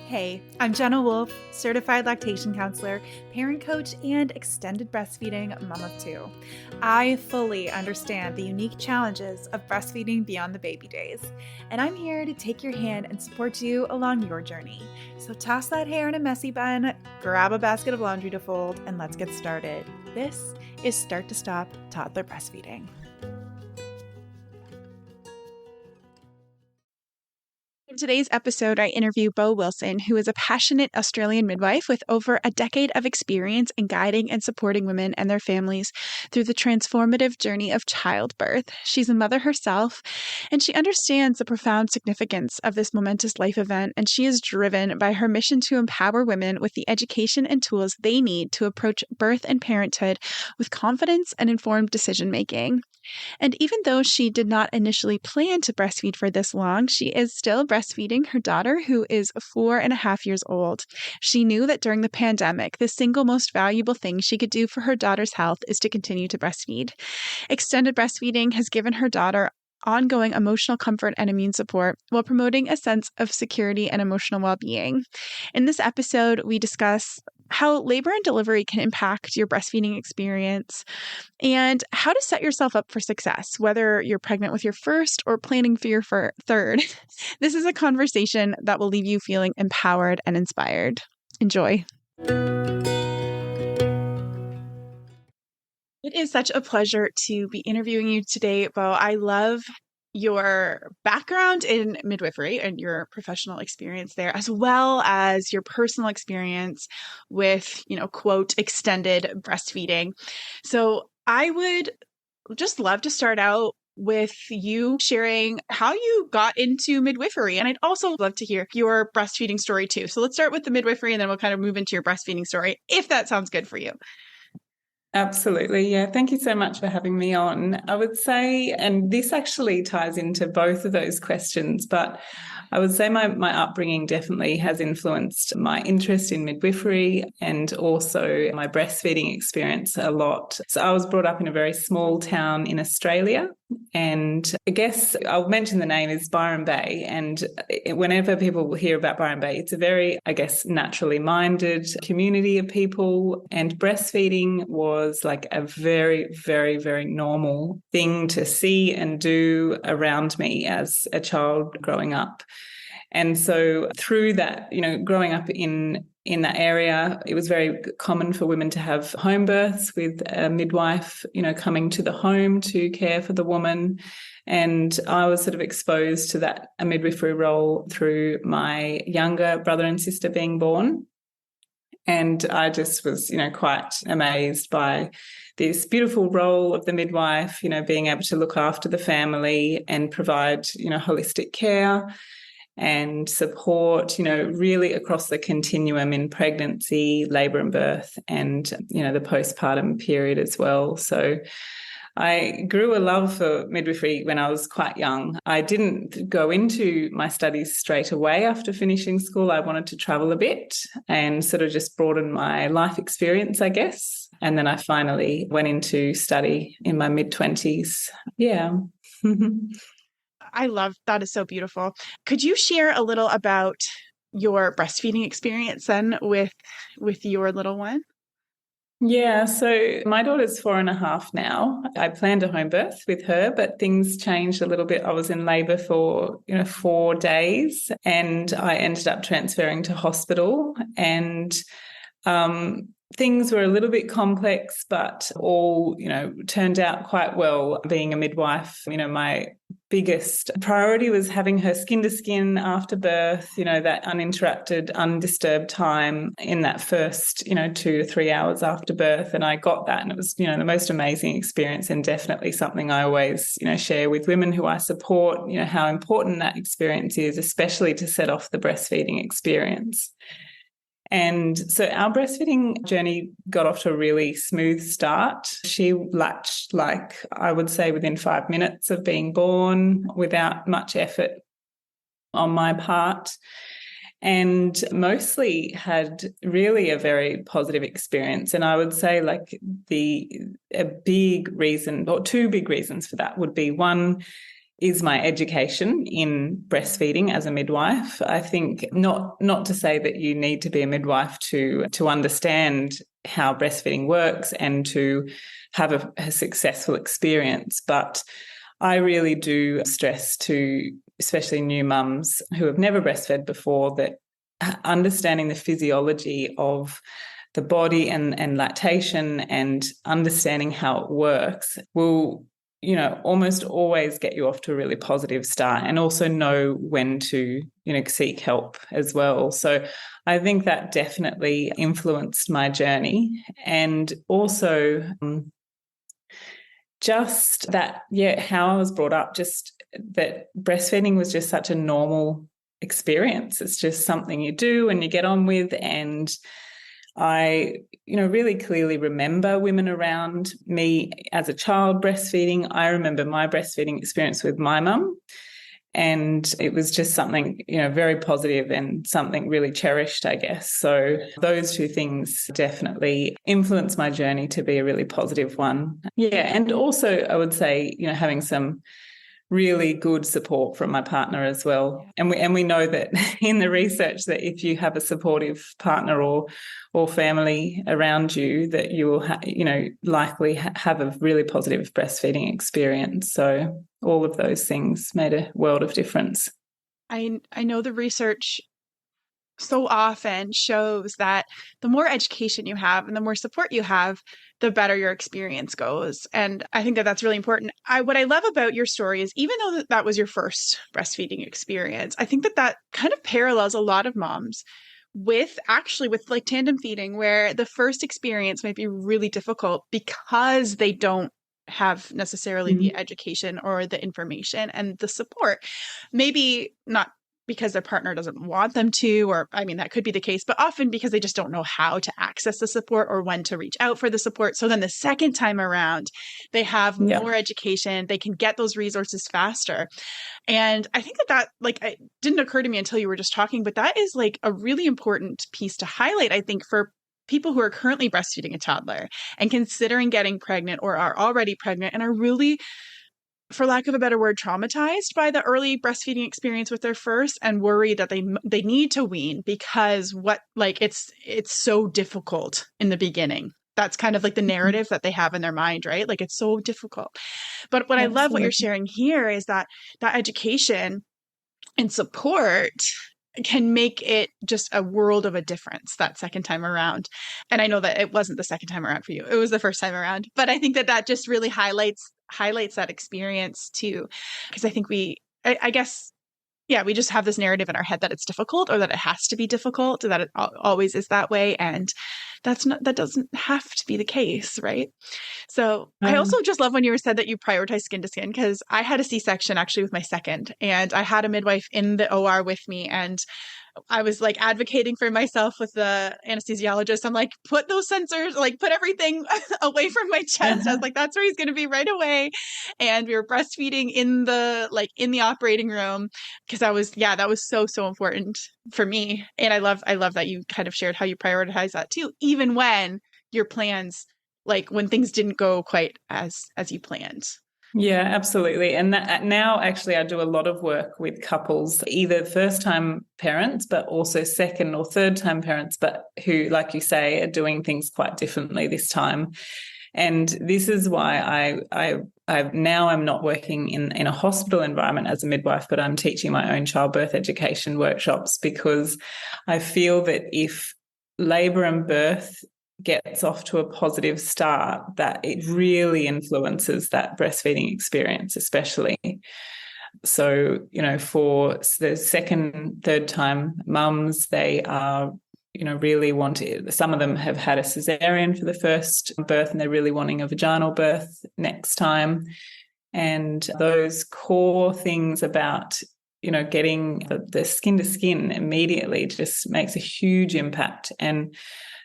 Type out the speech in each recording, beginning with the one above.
Hey, I'm Jenna Wolf, certified lactation counselor, parent coach, and extended breastfeeding mom of two. I fully understand the unique challenges of breastfeeding beyond the baby days, and I'm here to take your hand and support you along your journey. So toss that hair in a messy bun, grab a basket of laundry to fold, and let's get started. This is Start to Stop Toddler Breastfeeding. In today's episode, I interview Beau Wilson, who is a passionate Australian midwife with over a decade of experience in guiding and supporting women and their families through the transformative journey of childbirth. She's a mother herself, and she understands the profound significance of this momentous life event, and she is driven by her mission to empower women with the education and tools they need to approach birth and parenthood with confidence and informed decision-making. And even though she did not initially plan to breastfeed for this long, she is still breastfeeding her daughter, who is 4.5 years old. She knew that during the pandemic, the single most valuable thing she could do for her daughter's health is to continue to breastfeed. Extended breastfeeding has given her daughter ongoing emotional comfort and immune support while promoting a sense of security and emotional well-being. In this episode, we discuss how labor and delivery can impact your breastfeeding experience and how to set yourself up for success, whether you're pregnant with your first or planning for your third. This is a conversation that will leave you feeling empowered and inspired. Enjoy. It is such a pleasure to be interviewing you today, Beau. I love your background in midwifery and your professional experience there, as well as your personal experience with, quote, extended breastfeeding. So I would just love to start out with you sharing how you got into midwifery. And I'd also love to hear your breastfeeding story too. So let's start with the midwifery and then we'll kind of move into your breastfeeding story, if that sounds good for you. Absolutely. Yeah. Thank you so much for having me on. I would say, and this actually ties into both of those questions, but I would say my upbringing definitely has influenced my interest in midwifery and also my breastfeeding experience a lot. So I was brought up in a very small town in Australia, and I guess I'll mention the name is Byron Bay. And whenever people hear about Byron Bay, it's a very, I guess, naturally minded community of people. And breastfeeding was like a very, very, very normal thing to see and do around me as a child growing up. And so through that, growing up in that area, it was very common for women to have home births with a midwife, coming to the home to care for the woman. And I was sort of exposed to that a midwifery role through my younger brother and sister being born. And I just was, quite amazed by this beautiful role of the midwife, being able to look after the family and provide, holistic care and support, really across the continuum in pregnancy, labour and birth, and, the postpartum period as well. So I grew a love for midwifery when I was quite young. I didn't go into my studies straight away after finishing school. I wanted to travel a bit and sort of just broaden my life experience, I guess. And then I finally went into study in my mid-20s. Yeah. I love that. Is so beautiful. Could you share a little about your breastfeeding experience then with your little one? Yeah, so my daughter's 4.5 now. I planned a home birth with her, but things changed a little bit. I was in labour for 4 days, and I ended up transferring to hospital, and things were a little bit complex, but all, turned out quite well. Being a midwife, my biggest priority was having her skin to skin after birth, that uninterrupted, undisturbed time in that first, 2 to 3 hours after birth. And I got that. And it was, the most amazing experience, and definitely something I always, share with women who I support, how important that experience is, especially to set off the breastfeeding experience. And so our breastfeeding journey got off to a really smooth start. She latched, I would say, within 5 minutes of being born, without much effort on my part, and mostly had really a very positive experience. And I would say a big reason, or two big reasons for that would be, one, is my education in breastfeeding as a midwife. I think not to say that you need to be a midwife to understand how breastfeeding works and to have a successful experience, but I really do stress to especially new mums who have never breastfed before that understanding the physiology of the body and lactation and understanding how it works will, almost always get you off to a really positive start, and also know when to, seek help as well. So I think that definitely influenced my journey. And also just that, how I was brought up, just that breastfeeding was just such a normal experience. It's just something you do and you get on with. And I, really clearly remember women around me as a child breastfeeding. I remember my breastfeeding experience with my mum, and it was just something, very positive and something really cherished, I guess. So those two things definitely influenced my journey to be a really positive one. Yeah, and also I would say, having some really good support from my partner as well. And we know that in the research that if you have a supportive partner or family around you, that you will likely have a really positive breastfeeding experience. So all of those things made a world of difference. I know the research so often shows that the more education you have and the more support you have, the better your experience goes. And I think that that's really important. What I love about your story is, even though that was your first breastfeeding experience, I think that kind of parallels a lot of moms with like tandem feeding, where the first experience might be really difficult because they don't have necessarily the education or the information and the support. Maybe not because their partner doesn't want them to, or I mean, that could be the case, but often because they just don't know how to access the support or when to reach out for the support. So then the second time around, they have more education, they can get those resources faster. And I think that like, it didn't occur to me until you were just talking, but that is like a really important piece to highlight, I think, for people who are currently breastfeeding a toddler and considering getting pregnant or are already pregnant and are really, for lack of a better word, traumatized by the early breastfeeding experience with their first, and worry that they need to wean because it's so difficult in the beginning. That's kind of like the narrative that they have in their mind, right? Like, it's so difficult. But what I love what you're sharing here is that education and support can make it just a world of a difference that second time around. And I know that it wasn't the second time around for you. It was the first time around. But I think that just really highlights that experience too. Because I think I guess, we just have this narrative in our head that it's difficult, or that it has to be difficult, or that it always is that way. And that doesn't have to be the case, right? So I also just love when you said that you prioritize skin to skin, because I had a C-section actually with my second, and I had a midwife in the OR with me, and I was like advocating for myself with the anesthesiologist. I'm like, put those sensors, like put everything away from my chest. I was like, that's where he's going to be right away. And we were breastfeeding in the operating room, because that was so important for me. And I love that you kind of shared how you prioritize that too, even when your plans, like when things didn't go quite as you planned. Yeah, absolutely. And that now actually I do a lot of work with couples, either first-time parents, but also second or third-time parents, but who, like you say, are doing things quite differently this time. And this is why I'm not working in a hospital environment as a midwife, but I'm teaching my own childbirth education workshops, because I feel that if labour and birth gets off to a positive start, that it really influences that breastfeeding experience, especially. So, for the second, third time mums, they are, really wanting, some of them have had a cesarean for the first birth and they're really wanting a vaginal birth next time. And those core things about, getting the skin to skin immediately just makes a huge impact. And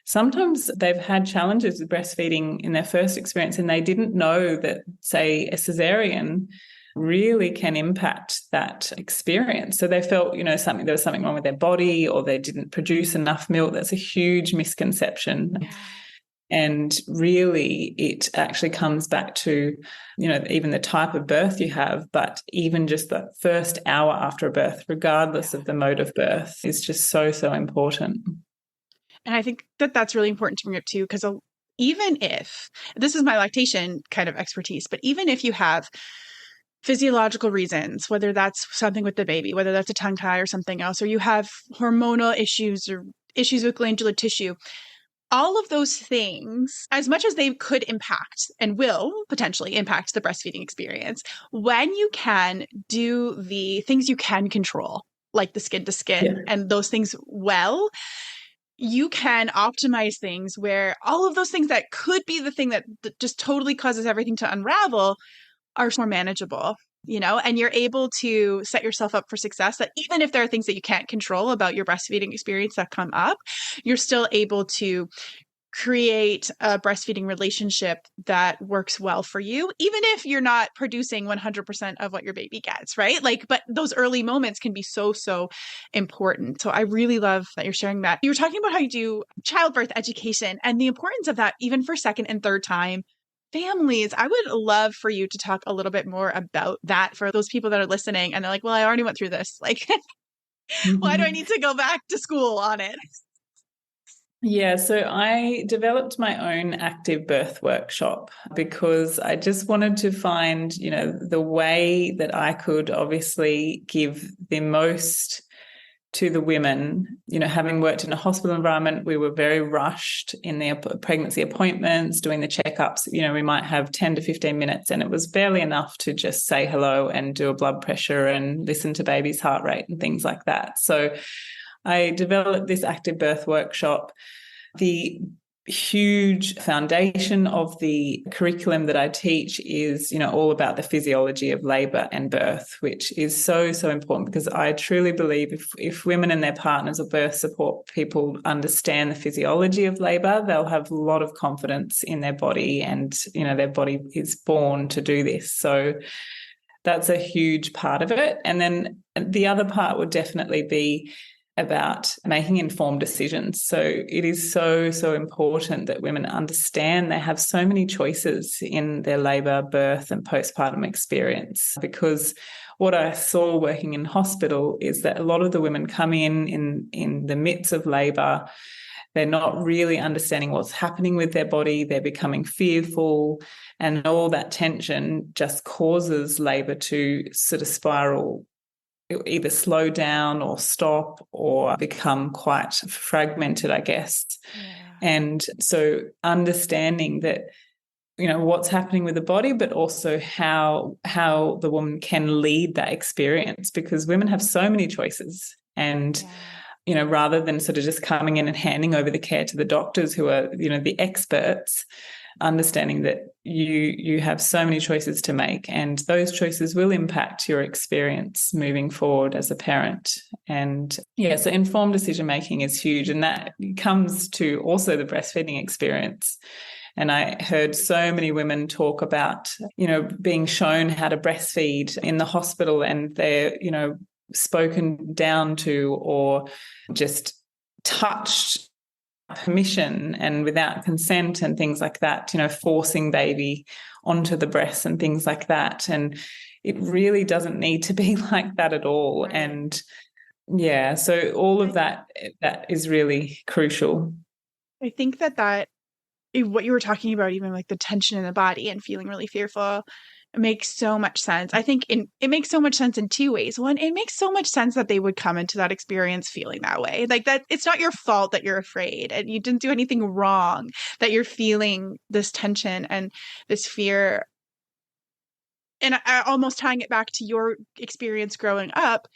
sometimes they've had challenges with breastfeeding in their first experience, and they didn't know that, say, a cesarean really can impact that experience. So they felt, there was something wrong with their body, or they didn't produce enough milk. That's a huge misconception. And really, it actually comes back to, even the type of birth you have, but even just the first hour after a birth, regardless of the mode of birth, is just so, so important. And I think that that's really important to bring up too, because even if this is my lactation kind of expertise, but even if you have physiological reasons, whether that's something with the baby, whether that's a tongue tie or something else, or you have hormonal issues or issues with glandular tissue, all of those things, as much as they could impact and will potentially impact the breastfeeding experience, when you can do the things you can control, like the skin to skin and those things well, you can optimize things where all of those things that could be the thing that just totally causes everything to unravel are more manageable, and you're able to set yourself up for success, that even if there are things that you can't control about your breastfeeding experience that come up, you're still able to create a breastfeeding relationship that works well for you, even if you're not producing 100% of what your baby gets, right? But those early moments can be so, so important. So I really love that you're sharing that. You were talking about how you do childbirth education and the importance of that, even for second and third time families. I would love for you to talk a little bit more about that for those people that are listening and they're like, well, I already went through this. Why do I need to go back to school on it? Yeah, so I developed my own active birth workshop because I just wanted to find, the way that I could obviously give the most to the women. Having worked in a hospital environment, we were very rushed in the pregnancy appointments, doing the checkups. We might have 10 to 15 minutes, and it was barely enough to just say hello and do a blood pressure and listen to baby's heart rate and things like that. So I developed this active birth workshop. The huge foundation of the curriculum that I teach is, all about the physiology of labor and birth, which is so, so important, because I truly believe if women and their partners or birth support people understand the physiology of labor, they'll have a lot of confidence in their body, and, their body is born to do this. So that's a huge part of it. And then the other part would definitely be about making informed decisions. So it is so, so important that women understand they have so many choices in their labour, birth and postpartum experience, because what I saw working in hospital is that a lot of the women come in the midst of labour. They're not really understanding what's happening with their body. They're becoming fearful, and all that tension just causes labour to sort of spiral, either slow down or stop or become quite fragmented, I guess. Yeah. And so understanding that, what's happening with the body, but also how the woman can lead that experience, because women have so many choices. And rather than sort of just coming in and handing over the care to the doctors who are, the experts, understanding that you have so many choices to make, and those choices will impact your experience moving forward as a parent. And so informed decision making is huge, and that comes to also the breastfeeding experience. And I heard so many women talk about, being shown how to breastfeed in the hospital, and they're, spoken down to or just touched permission and without consent and things like that, forcing baby onto the breast and things like that. And it really doesn't need to be like that at all. Right. And so all of that is really crucial. I think that what you were talking about, even like the tension in the body and feeling really fearful, it makes so much sense. I think it makes so much sense in two ways. One, it makes so much sense that they would come into that experience feeling that way. Like that, it's not your fault that you're afraid and you didn't do anything wrong, that you're feeling this tension and this fear. And I almost tying it back to your experience growing up,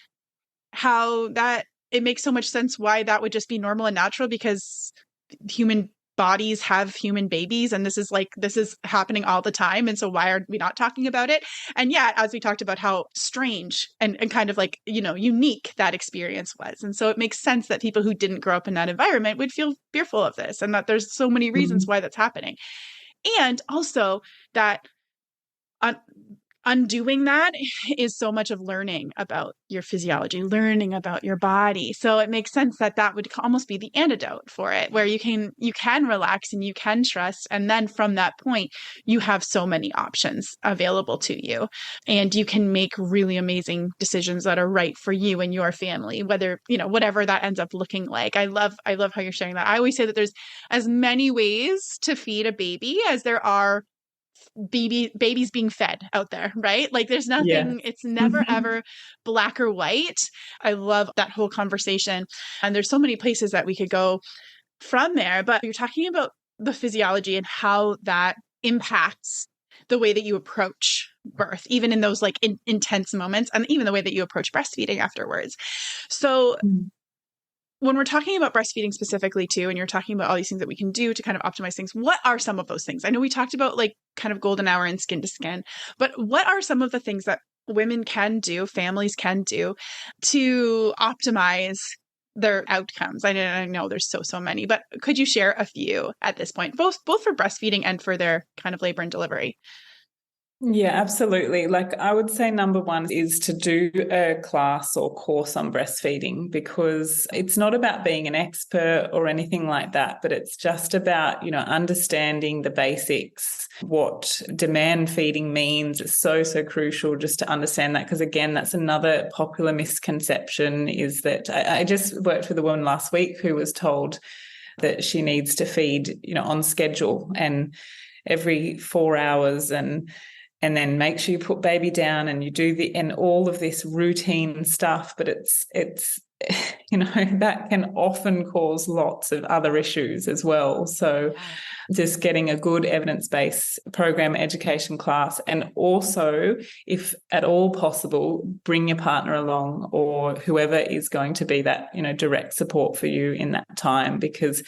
how that it makes so much sense why that would just be normal and natural, because human bodies have human babies, and this is happening all the time. And so why are we not talking about it? And as we talked about how strange and kind of like, unique that experience was. And so it makes sense that people who didn't grow up in that environment would feel fearful of this, and that there's so many reasons why that's happening. And also that undoing that is so much of learning about your physiology, learning about your body. So it makes sense that that would almost be the antidote for it, where you can relax and you can trust. And then from that point, you have so many options available to you, and you can make really amazing decisions that are right for you and your family, whether, whatever that ends up looking like. I love how you're sharing that. I always say that there's as many ways to feed a baby as there are babies being fed out there, right? Like there's Yeah. nothing, it's never ever black or white. I love that whole conversation. And there's so many places that we could go from there, but you're talking about the physiology and how that impacts the way that you approach birth, even in those like intense moments, and even the way that you approach breastfeeding afterwards. So when we're talking about breastfeeding specifically too, and you're talking about all these things that we can do to kind of optimize things, what are some of those things? I know we talked about like kind of golden hour and skin to skin, but what are some of the things that women can do, families can do to optimize their outcomes? I know there's so many, but could you share a few at this point, both for breastfeeding and for their kind of labor and delivery? Yeah, absolutely. Like I would say number one is to do a class or course on breastfeeding, because it's not about being an expert or anything like that, but it's just about, understanding the basics, what demand feeding means. It's so crucial just to understand that, because again, that's another popular misconception, is that I just worked with a woman last week who was told that she needs to feed, on schedule and every 4 hours, and then make sure you put baby down and you do and all of this routine stuff. But it's that can often cause lots of other issues as well. So just getting a good evidence-based program education class, and also, if at all possible, bring your partner along or whoever is going to be that, direct support for you in that time. Because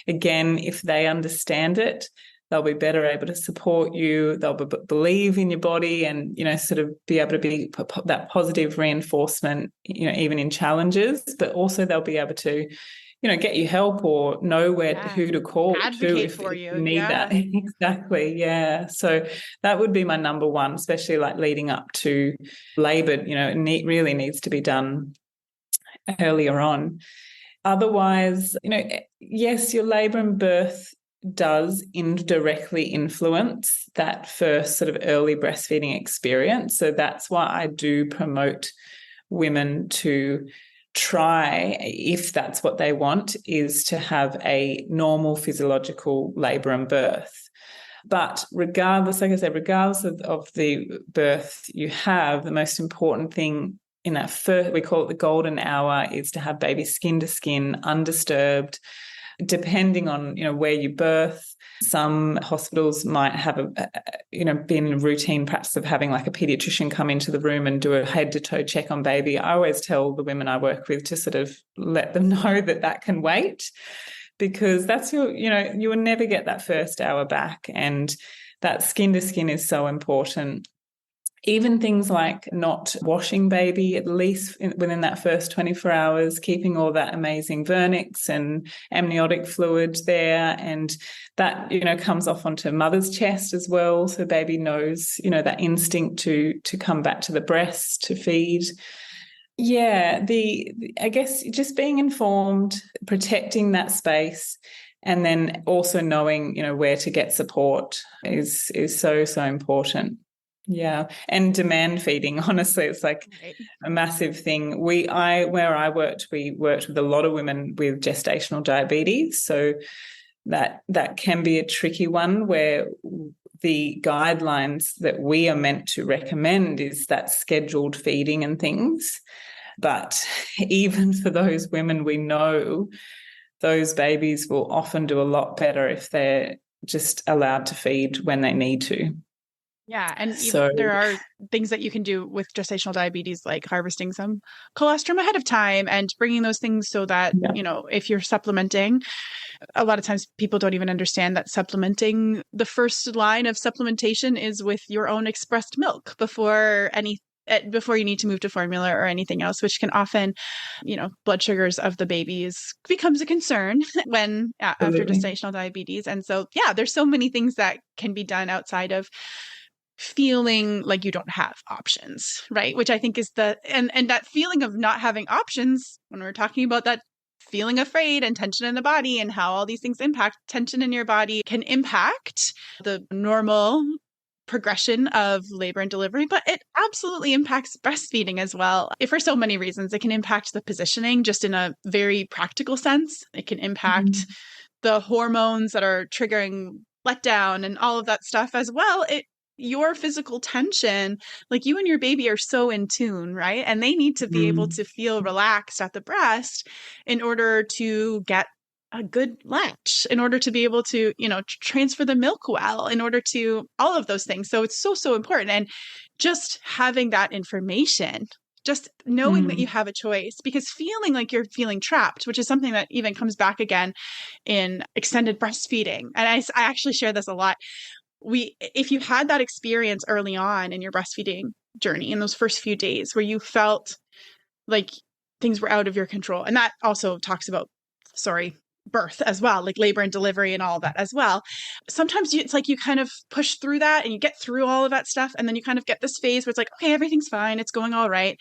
again, if they understand it, they'll be better able to support you. They'll believe in your body and, sort of be able to be that positive reinforcement, even in challenges, but also they'll be able to, get you help or know who to call to Advocate if for you you. need that. Exactly. Yeah. So that would be my number one, especially like leading up to labor, it really needs to be done earlier on. Otherwise, yes, your labor and birth does indirectly influence that first sort of early breastfeeding experience. So that's why I do promote women to try, if that's what they want, is to have a normal physiological labor and birth. But regardless, like I said, regardless of the birth you have, the most important thing in that first, we call it the golden hour, is to have baby skin to skin, undisturbed. Depending on, where you birth, some hospitals might have been in routine practice of having like a pediatrician come into the room and do a head to toe check on baby. I always tell the women I work with to sort of let them know that can wait, because that's you will never get that first hour back. And that skin to skin is so important. Even things like not washing baby, at least within that first 24 hours, keeping all that amazing vernix and amniotic fluid there. And that, comes off onto mother's chest as well. So baby knows, that instinct to come back to the breast to feed. Yeah, I guess just being informed, protecting that space, and then also knowing, where to get support is so important. Yeah. And demand feeding, honestly, it's like a massive thing. Where I worked, we worked with a lot of women with gestational diabetes. So that can be a tricky one, where the guidelines that we are meant to recommend is that scheduled feeding and things. But even for those women, we know those babies will often do a lot better if they're just allowed to feed when they need to. Yeah. And even there are things that you can do with gestational diabetes, like harvesting some colostrum ahead of time and bringing those things so that, if you're supplementing, a lot of times people don't even understand that supplementing, the first line of supplementation is with your own expressed milk before you need to move to formula or anything else, which can often, blood sugars of the babies becomes a concern after gestational diabetes. And so, there's so many things that can be done outside of feeling like you don't have options, right? Which I think is and that feeling of not having options, when we're talking about that feeling afraid and tension in the body and how all these things impact tension in your body can impact the normal progression of labor and delivery, but it absolutely impacts breastfeeding as well. For so many reasons, it can impact the positioning just in a very practical sense. It can impact the hormones that are triggering letdown and all of that stuff as well. Your physical tension, like you and your baby are so in tune, right? And they need to be able to feel relaxed at the breast in order to get a good latch, in order to be able to, transfer the milk well, in order to all of those things. So it's so, so important. And just having that information, just knowing that you have a choice, because feeling like you're feeling trapped, which is something that even comes back again in extended breastfeeding. And I actually share this a lot. If you had that experience early on in your breastfeeding journey, in those first few days where you felt like things were out of your control, and that also talks about, birth as well, like labor and delivery and all of that as well. Sometimes it's like you kind of push through that and you get through all of that stuff. And then you kind of get this phase where it's like, okay, everything's fine. It's going all right.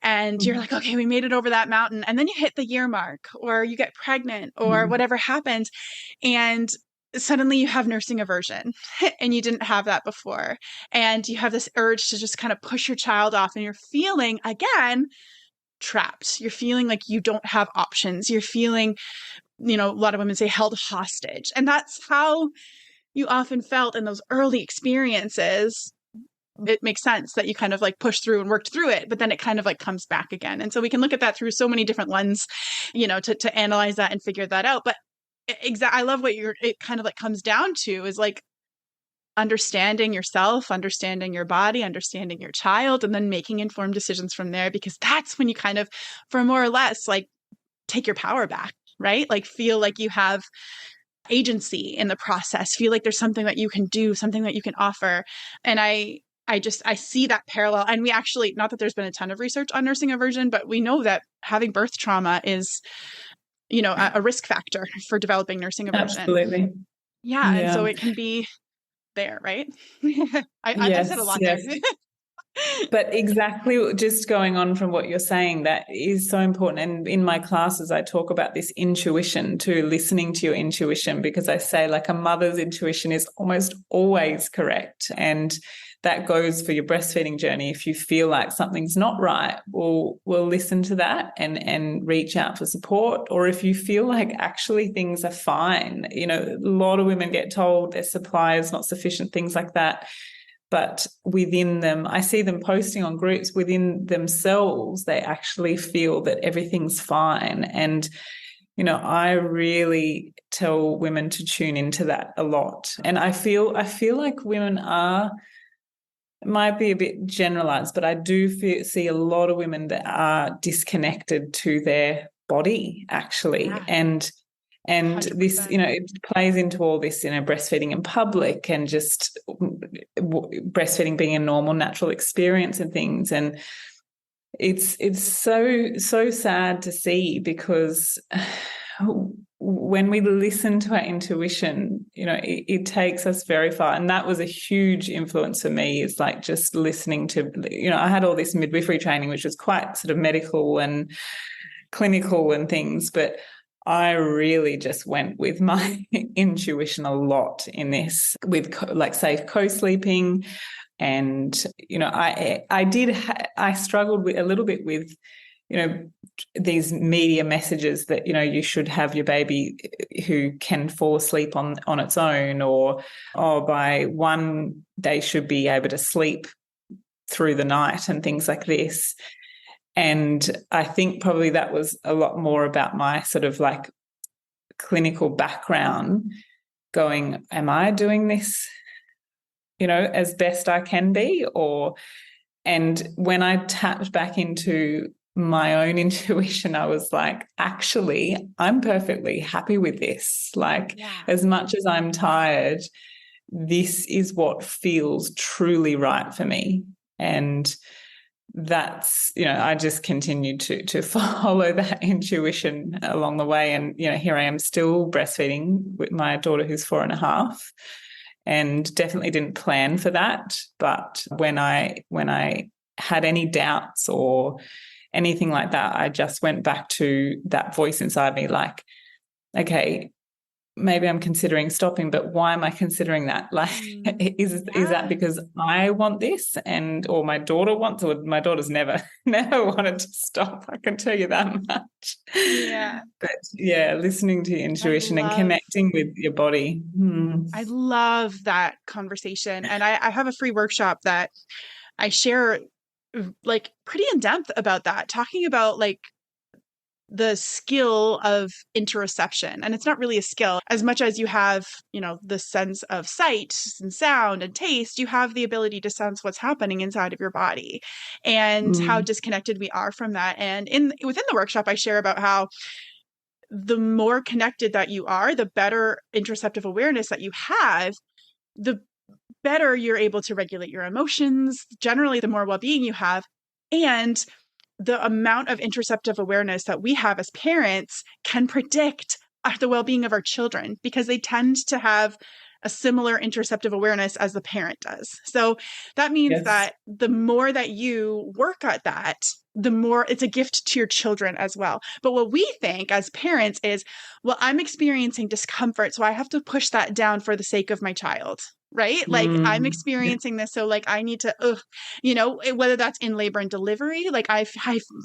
And you're like, okay, we made it over that mountain. And then you hit the year mark, or you get pregnant, or whatever happens. And suddenly you have nursing aversion and you didn't have that before. And you have this urge to just kind of push your child off, and you're feeling again trapped. You're feeling like you don't have options. You're feeling, a lot of women say held hostage. And that's how you often felt in those early experiences. It makes sense that you kind of like pushed through and worked through it, but then it kind of like comes back again. And so we can look at that through so many different lenses, to analyze that and figure that out. But I love what it kind of like comes down to is like understanding yourself, understanding your body, understanding your child, and then making informed decisions from there, because that's when you kind of, for more or less, like take your power back, right? Like feel like you have agency in the process, feel like there's something that you can do, something that you can offer. And I see that parallel. And we actually, not that there's been a ton of research on nursing aversion, but we know that having birth trauma is, a risk factor for developing nursing aversion. Absolutely. Yeah. And so it can be there, right? I said a lot there. But exactly, just going on from what you're saying, that is so important. And in my classes, I talk about this intuition too, listening to your intuition, because I say like a mother's intuition is almost always correct. And that goes for your breastfeeding journey. If you feel like something's not right, we'll listen to that and reach out for support. Or if you feel like actually things are fine, a lot of women get told their supply is not sufficient, things like that. But within them, I see them posting on groups within themselves, they actually feel that everything's fine. And, I really tell women to tune into that a lot. And I feel like women it might be a bit generalized, but I do see a lot of women that are disconnected to their body, actually. Yeah. And 100%. This, it plays into all this, breastfeeding in public and just breastfeeding being a normal, natural experience and things. And it's so sad to see, because when we listen to our intuition, it takes us very far. And that was a huge influence for me, is like just listening to, I had all this midwifery training, which was quite sort of medical and clinical and things, but I really just went with my intuition a lot in this, with like safe co-sleeping. And, I struggled with a little bit with, these media messages that, you should have your baby who can fall asleep on its own, or by one, they should be able to sleep through the night and things like this. And I think probably that was a lot more about my sort of like clinical background, going, am I doing this, as best I can be? And when I tapped back into my own intuition, I was like, actually, I'm perfectly happy with this. Like, as much as I'm tired, this is what feels truly right for me. And that's, I just continued to follow that intuition along the way. And, here I am still breastfeeding with my daughter who's 4.5. and definitely didn't plan for that. But when I had any doubts or anything like that, I just went back to that voice inside me, like, okay, maybe I'm considering stopping, but why am I considering that? Like, is that because I want this, or my daughter wants, or my daughter's never wanted to stop, I can tell you that much. Yeah. But yeah, listening to your intuition and connecting with your body. I love that conversation. And I have a free workshop that I share like pretty in depth about that, talking about like the skill of interoception. And it's not really a skill as much as you have, the sense of sight and sound and taste. You have the ability to sense what's happening inside of your body and how disconnected we are from that. And within the workshop, I share about how the more connected that you are, the better interoceptive awareness that you have, the better you're able to regulate your emotions. Generally, the more well-being you have. And the amount of interoceptive awareness that we have as parents can predict the well-being of our children, because they tend to have a similar interoceptive awareness as the parent does. So that means that the more that you work at that, the more it's a gift to your children as well. But what we think as parents is, well, I'm experiencing discomfort, so I have to push that down for the sake of my child. Right? Like I'm experiencing this. So like I need to, whether that's in labor and delivery, like I'm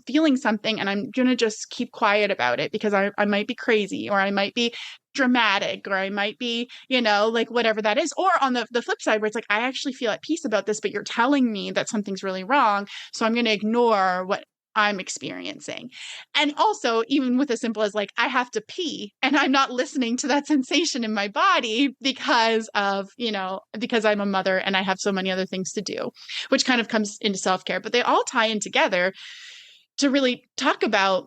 feeling something and I'm going to just keep quiet about it because I might be crazy, or I might be dramatic, or I might be, like whatever that is. Or on the flip side, where it's like, I actually feel at peace about this, but you're telling me that something's really wrong. So I'm going to ignore what I'm experiencing. And also, even with as simple as like, I have to pee and I'm not listening to that sensation in my body because I'm a mother and I have so many other things to do, which kind of comes into self-care. But they all tie in together to really talk about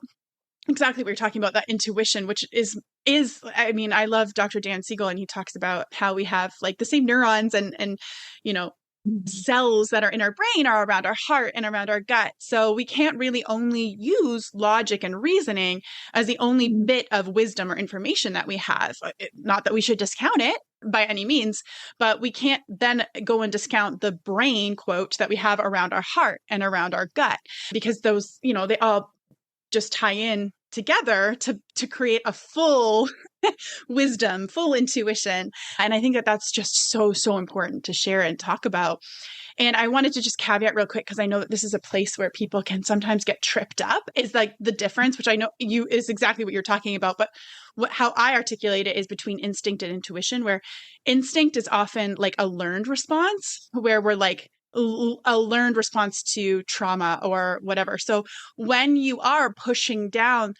exactly what you're talking about, that intuition, which is, I love Dr. Dan Siegel, and he talks about how we have like the same neurons and cells that are in our brain are around our heart and around our gut. So we can't really only use logic and reasoning as the only bit of wisdom or information that we have. Not that we should discount it by any means, but we can't then go and discount the brain quote that we have around our heart and around our gut, because those, they all just tie in together to create a full wisdom, full intuition. And I think that that's just so, so important to share and talk about. And I wanted to just caveat real quick, because I know that this is a place where people can sometimes get tripped up, is like the difference, which I know is exactly what you're talking about. But how I articulate it is between instinct and intuition, where instinct is often like a learned response, where we're like, a learned response to trauma or whatever. So when you are pushing down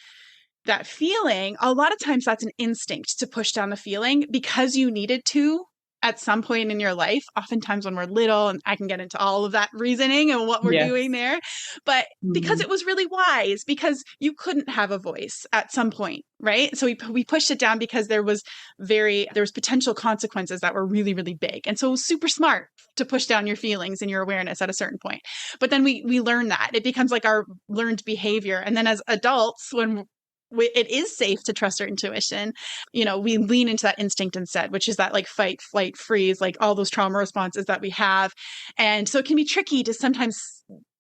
that feeling, a lot of times that's an instinct to push down the feeling because you needed to at some point in your life, oftentimes when we're little, and I can get into all of that reasoning and what we're doing there, but because it was really wise, because you couldn't have a voice at some point, right? So we pushed it down because there was potential consequences that were really, really big. And so it was super smart to push down your feelings and your awareness at a certain point. But then we learn that. It becomes like our learned behavior. And then as adults, when it is safe to trust our intuition, we lean into that instinct instead, which is that like fight, flight, freeze, like all those trauma responses that we have. And so it can be tricky to sometimes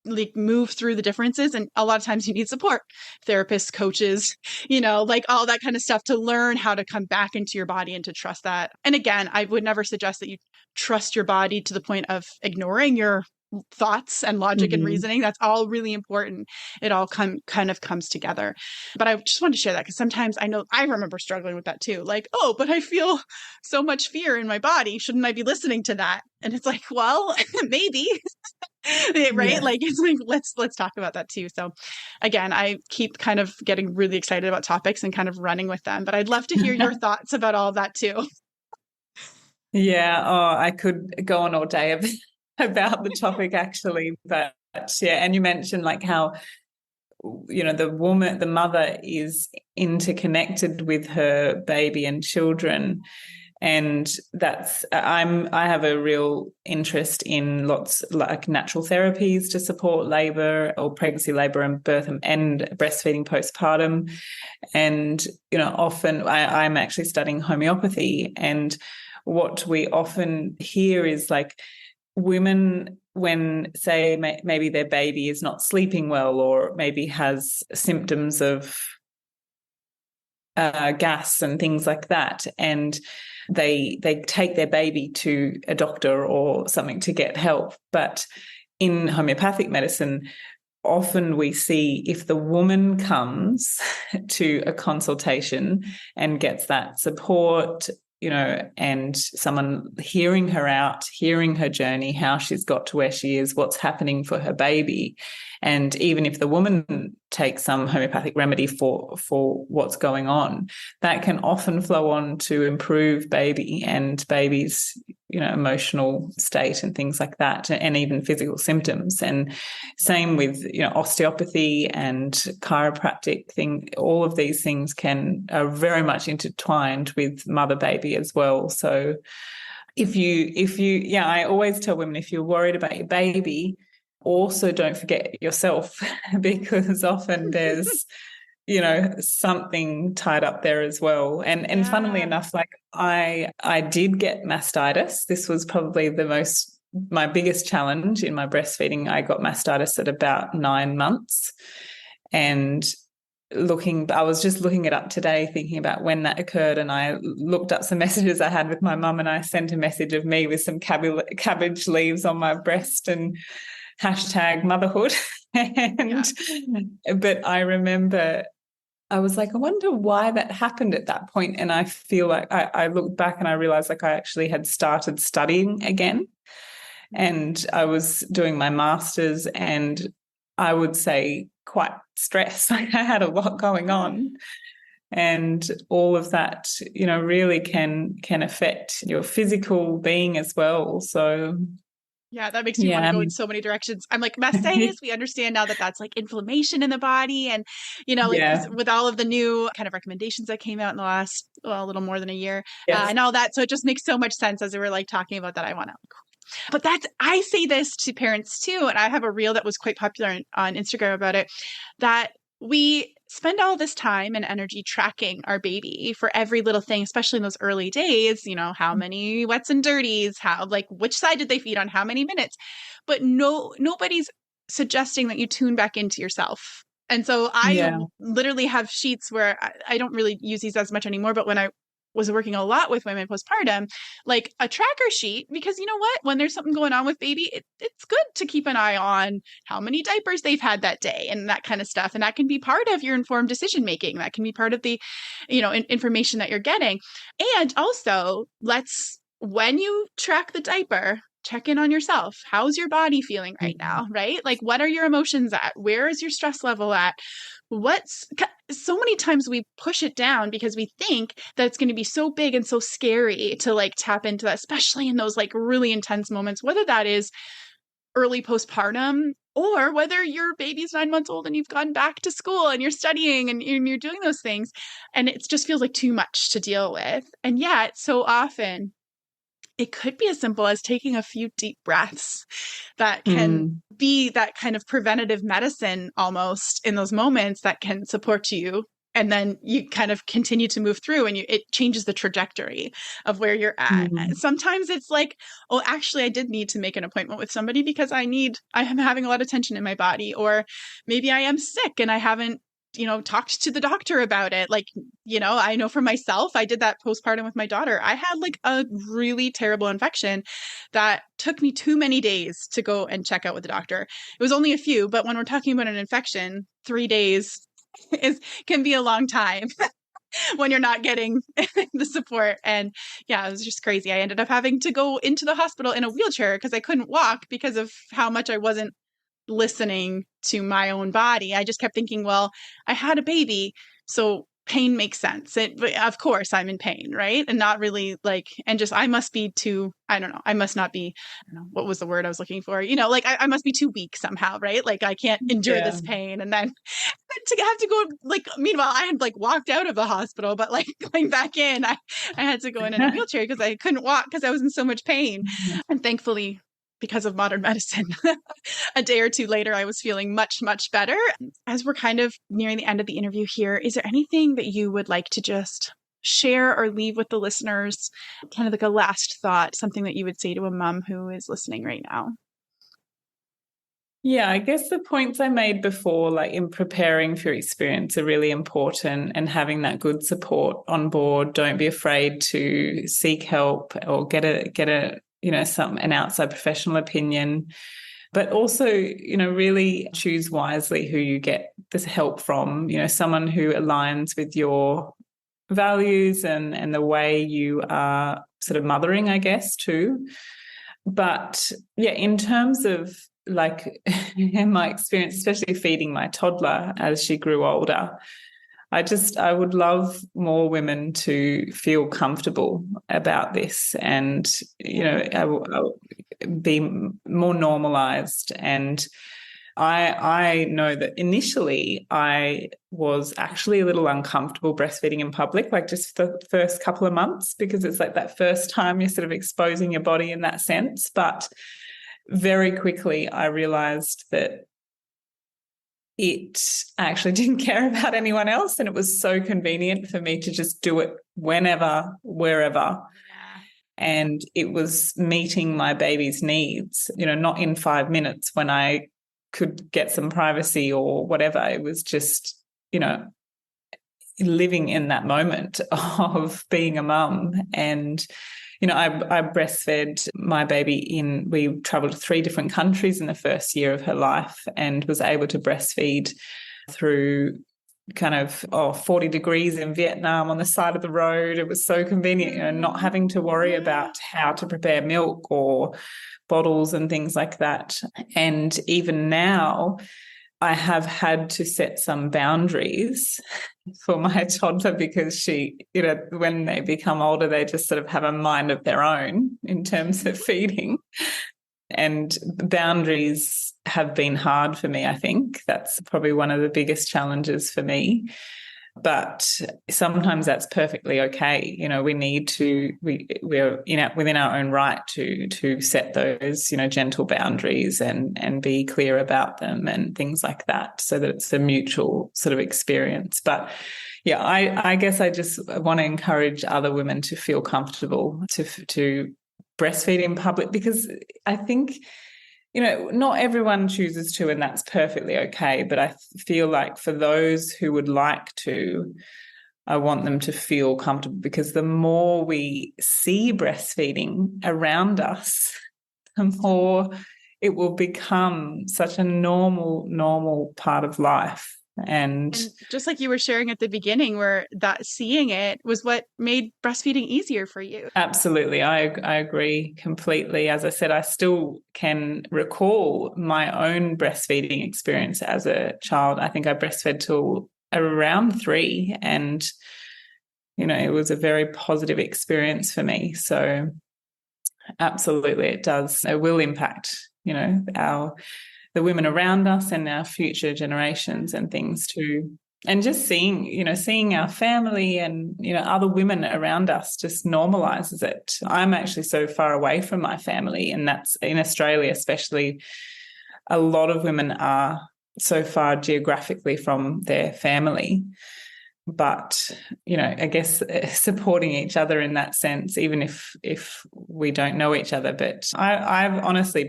like move through the differences. And a lot of times you need support, therapists, coaches, like all that kind of stuff, to learn how to come back into your body and to trust that. And again, I would never suggest that you trust your body to the point of ignoring your thoughts and logic and reasoning. That's all really important. It all kind of comes together. But I just wanted to share that because sometimes I know I remember struggling with that too. Like, oh, but I feel so much fear in my body. Shouldn't I be listening to that? And it's like, well, maybe. Right? Yeah. Like, it's like, let's talk about that too. So again, I keep kind of getting really excited about topics and kind of running with them, but I'd love to hear your thoughts about all of that too. Yeah. Oh, I could go on all day about the topic actually, but yeah. And you mentioned like how, the mother is interconnected with her baby and children. And I have a real interest in lots like natural therapies to support labor or pregnancy, labor and birth and breastfeeding postpartum. And, often I'm actually studying homeopathy, and what we often hear is like women, when say maybe their baby is not sleeping well or maybe has symptoms of gas and things like that, and they take their baby to a doctor or something to get help. But in homeopathic medicine, often we see if the woman comes to a consultation and gets that support, and someone hearing her out, hearing her journey, how she's got to where she is, what's happening for her baby. And even if the woman takes some homeopathic remedy for what's going on, that can often flow on to improve baby and baby's, emotional state and things like that, and even physical symptoms. And same with, osteopathy and chiropractic thing. All of these things are very much intertwined with mother baby as well. So if you, I always tell women, if you're worried about your baby, also don't forget yourself, because often there's something tied up there as well. And funnily enough, like I did get mastitis. This was probably my biggest challenge in my breastfeeding. I got mastitis at about 9 months, and I was just looking it up today, thinking about when that occurred, and I looked up some messages I had with my mum, and I sent a message of me with some cabbage leaves on my breast and #motherhood. But I remember I was like, I wonder why that happened at that point. And I feel like I looked back and I realized like I actually had started studying again, and I was doing my master's, and I would say quite stressed. Like I had a lot going on, and all of that, really can affect your physical being as well. So yeah, that makes me want to go in so many directions. I'm like, mastitis, we understand now that that's like inflammation in the body. And, with all of the new kind of recommendations that came out in the last, a little more than a year and all that. So it just makes so much sense as we were like talking about that. I want to. But I say this to parents too. And I have a reel that was quite popular on Instagram about it, that we spend all this time and energy tracking our baby for every little thing, especially in those early days, how many wets and dirties, which side did they feed on how many minutes, but nobody's suggesting that you tune back into yourself. And so I literally have sheets where I don't really use these as much anymore, but when I was working a lot with women postpartum, like a tracker sheet, because you know what, when there's something going on with baby, it's good to keep an eye on how many diapers they've had that day and that kind of stuff. And that can be part of your informed decision making. That can be part of the, information that you're getting. And also when you track the diaper, check in on yourself. How's your body feeling right now, right? Like, what are your emotions at? Where is your stress level at? So many times we push it down because we think that it's going to be so big and so scary to like tap into that, especially in those like really intense moments, whether that is early postpartum or whether your baby's 9 months old and you've gone back to school and you're studying and you're doing those things. And it just feels like too much to deal with. And yet so often it could be as simple as taking a few deep breaths that can be that kind of preventative medicine almost in those moments that can support you. And then you kind of continue to move through and it changes the trajectory of where you're at. Sometimes it's like, oh, actually, I did need to make an appointment with somebody because I am having a lot of tension in my body, or maybe I am sick and I haven't talked to the doctor about it. Like, I know for myself, I did that postpartum with my daughter. I had like a really terrible infection that took me too many days to go and check out with the doctor. It was only a few, but when we're talking about an infection, 3 days can be a long time when you're not getting the support. And yeah, it was just crazy. I ended up having to go into the hospital in a wheelchair because I couldn't walk because of how much I wasn't listening to my own body. I just kept thinking, well, I had a baby, so pain makes sense. But of course I'm in pain, right? And not really I must be too, I don't know, I must not be, I don't know, what was the word I was looking for? I must be too weak somehow, right? Like I can't endure this pain. And then to have to go, meanwhile, I had walked out of the hospital, but going back in, I had to go in a wheelchair because I couldn't walk because I was in so much pain. And thankfully, because of modern medicine, a day or two later, I was feeling much, much better. As we're kind of nearing the end of the interview here, is there anything that you would like to just share or leave with the listeners, kind of like a last thought, something that you would say to a mom who is listening right now? Yeah, I guess the points I made before, like in preparing for your experience, are really important, and having that good support on board. Don't be afraid to seek help or get a an outside professional opinion. But also, really choose wisely who you get this help from. Someone who aligns with your values and the way you are sort of mothering, I guess, too. But yeah, in terms of like in my experience, especially feeding my toddler as she grew older, I would love more women to feel comfortable about this, and I will be more normalized. And I know that initially I was actually a little uncomfortable breastfeeding in public, like just the first couple of months, because it's like that first time you're sort of exposing your body in that sense. But very quickly I realized that I actually didn't care about anyone else, and it was so convenient for me to just do it whenever, wherever. And it was meeting my baby's needs, not in 5 minutes when I could get some privacy or whatever. It was just, living in that moment of being a mum. And I breastfed my baby we traveled to 3 different countries in the first year of her life, and was able to breastfeed through kind of 40 degrees in Vietnam on the side of the road. It was so convenient, not having to worry about how to prepare milk or bottles and things like that. And even now, I have had to set some boundaries for my toddler, because she, when they become older, they just sort of have a mind of their own in terms of feeding. And boundaries have been hard for me. I think that's probably one of the biggest challenges for me. But sometimes that's perfectly okay. We need to, we're within our own right to set those, gentle boundaries and be clear about them and things like that, so that it's a mutual sort of experience. But yeah, I guess I just want to encourage other women to feel comfortable to breastfeed in public, because I think, not everyone chooses to, and that's perfectly okay. But I feel like for those who would like to, I want them to feel comfortable, because the more we see breastfeeding around us, the more it will become such a normal part of life. And just like you were sharing at the beginning, where that seeing it was what made breastfeeding easier for you. Absolutely. I agree completely. As I said, I still can recall my own breastfeeding experience as a child. I think I breastfed till around 3, and, it was a very positive experience for me. So absolutely, it does. It will impact, the women around us and our future generations and things too. And just seeing our family and, other women around us just normalizes it. I'm actually so far away from my family, and that's in Australia, especially. A lot of women are so far geographically from their family. But, I guess supporting each other in that sense, even if we don't know each other. But I've honestly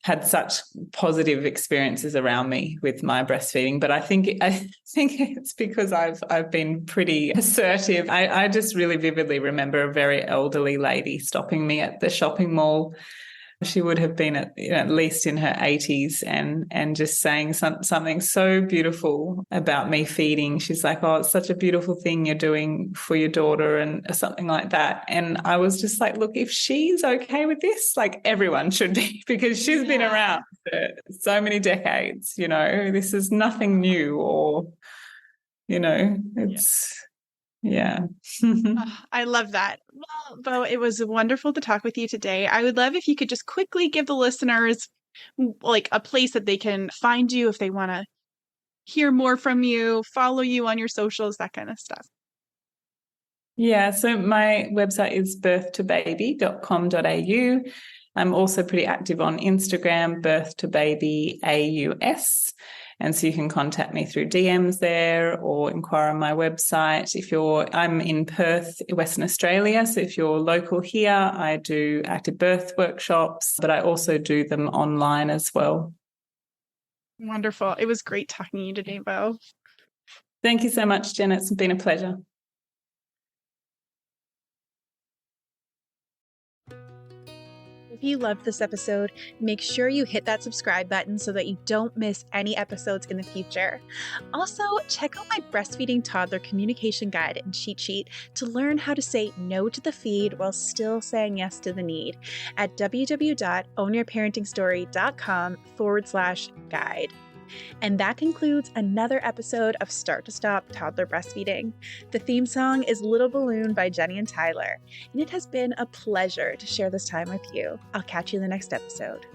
had such positive experiences around me with my breastfeeding. But I think it's because I've been pretty assertive. I just really vividly remember a very elderly lady stopping me at the shopping mall. She would have been at least in her 80s, and just saying something so beautiful about me feeding. She's like, "Oh, it's such a beautiful thing you're doing for your daughter," and something like that. And I was just like, look, if she's okay with this, like, everyone should be, because she's been around for so many decades. This is nothing new, or, it's... Yeah. Oh, I love that. Well, Beau, it was wonderful to talk with you today. I would love if you could just quickly give the listeners like a place that they can find you if they want to hear more from you, follow you on your socials, that kind of stuff. Yeah, so my website is birthtobaby.com.au. I'm also pretty active on Instagram, birthtobaby AUS. And so you can contact me through DMs there or inquire on my website. I'm in Perth, Western Australia. So if you're local here, I do active birth workshops, but I also do them online as well. Wonderful. It was great talking to you today, Beau. Thank you so much, Jen. It's been a pleasure. If you loved this episode, make sure you hit that subscribe button so that you don't miss any episodes in the future. Also, check out my breastfeeding toddler communication guide and cheat sheet to learn how to say no to the feed while still saying yes to the need at www.ownyourparentingstory.com/guide. And that concludes another episode of Start to Stop Toddler Breastfeeding. The theme song is Little Balloon by Jenny and Tyler, and it has been a pleasure to share this time with you. I'll catch you in the next episode.